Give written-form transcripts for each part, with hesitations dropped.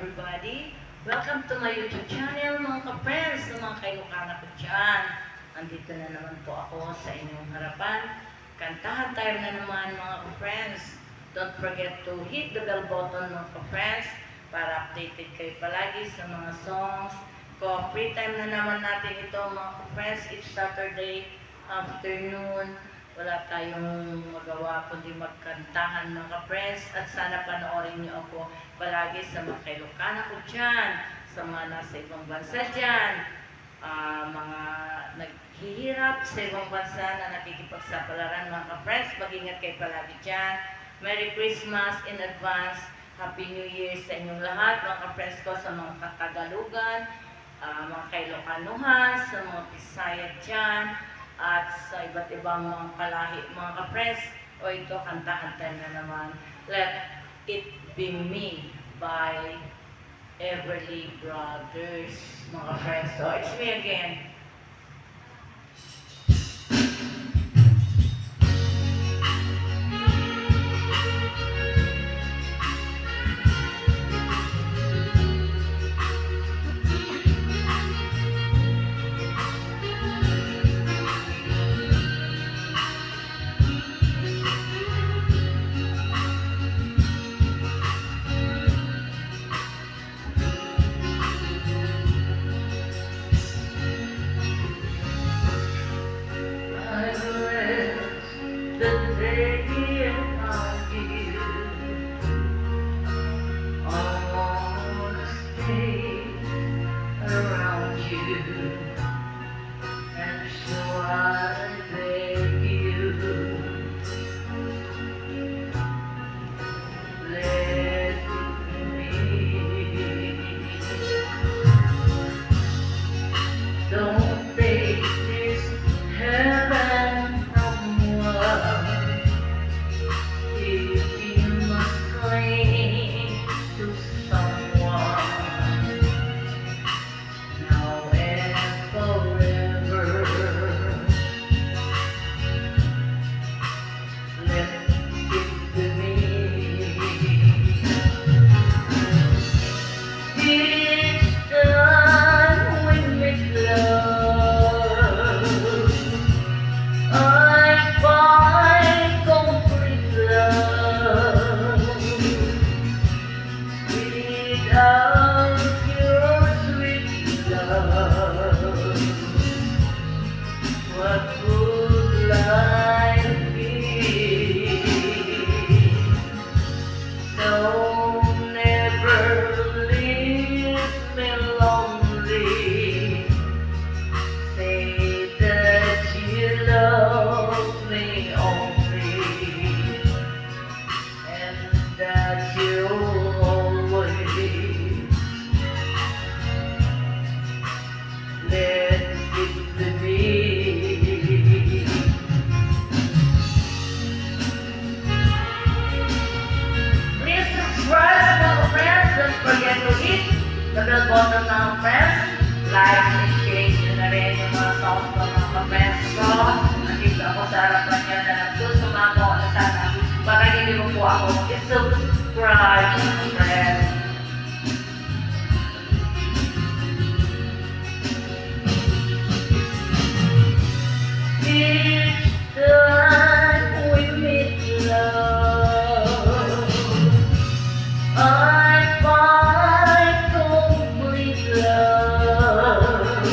everybody. Welcome to my YouTube channel mga ka-friends, mga kailokana ko dyan. Andito na naman po ako sa inyong harapan. Kantahan tayo na naman mga ka-friends. Don't forget to hit the bell button mga ka-friends para updated kayo palagi sa mga songs ko. Free time na naman natin ito mga ka-friends. Each Saturday afternoon. Wala tayong magawa kundi magkantahan mga ka-friends, at sana panoorin niyo ako palagi sa mga kailokana ko dyan, sa mga nasa ibang bansa dyan, mga naghihirap sa ibang bansa na nakikipagsapalaran mga ka-friends. Mag-ingat kayo palagi dyan. Merry Christmas in advance. Happy New Year sa inyong lahat mga ka-friends ko, sa mga Katagalugan, mga Kailokanuhan, sa mga Bisaya dyan, at sa iba't ibang mga kalahi mga ka-friends. O ito, kanta-kanta na naman, Let It Be Me by Everly Brothers mga ka-friends. So it's me again. The day I give, I wanna stay around you, and so I beg you, let me. Don't take this heaven from love. If you must cling to someone now and forever, let it be me. Each time we make love, I find complete love. Without your sweet love, what would life be? So never leave me lonely. Say that you love me only, and that you'll always let it be. Please subscribe mga friends. Don't forget to hit the bell button mga friends. Like and share nyo na rin yung mga songs ko mga friends ko. Nandito ako sa harapan nyo na nagsusumamo na sana para hindi mo po ako mag-subscribe mga friends. Each time we meet love, I find complete love.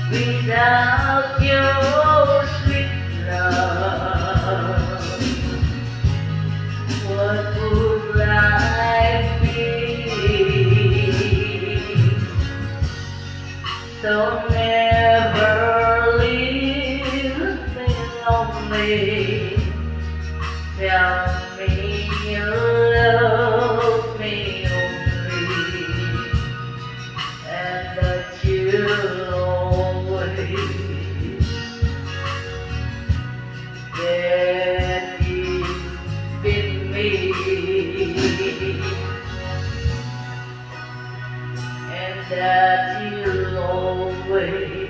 Without your sweet love, what would life be? So never leave me lonely. Tell me you love me only, and that you'll always let it be me, and that you'll always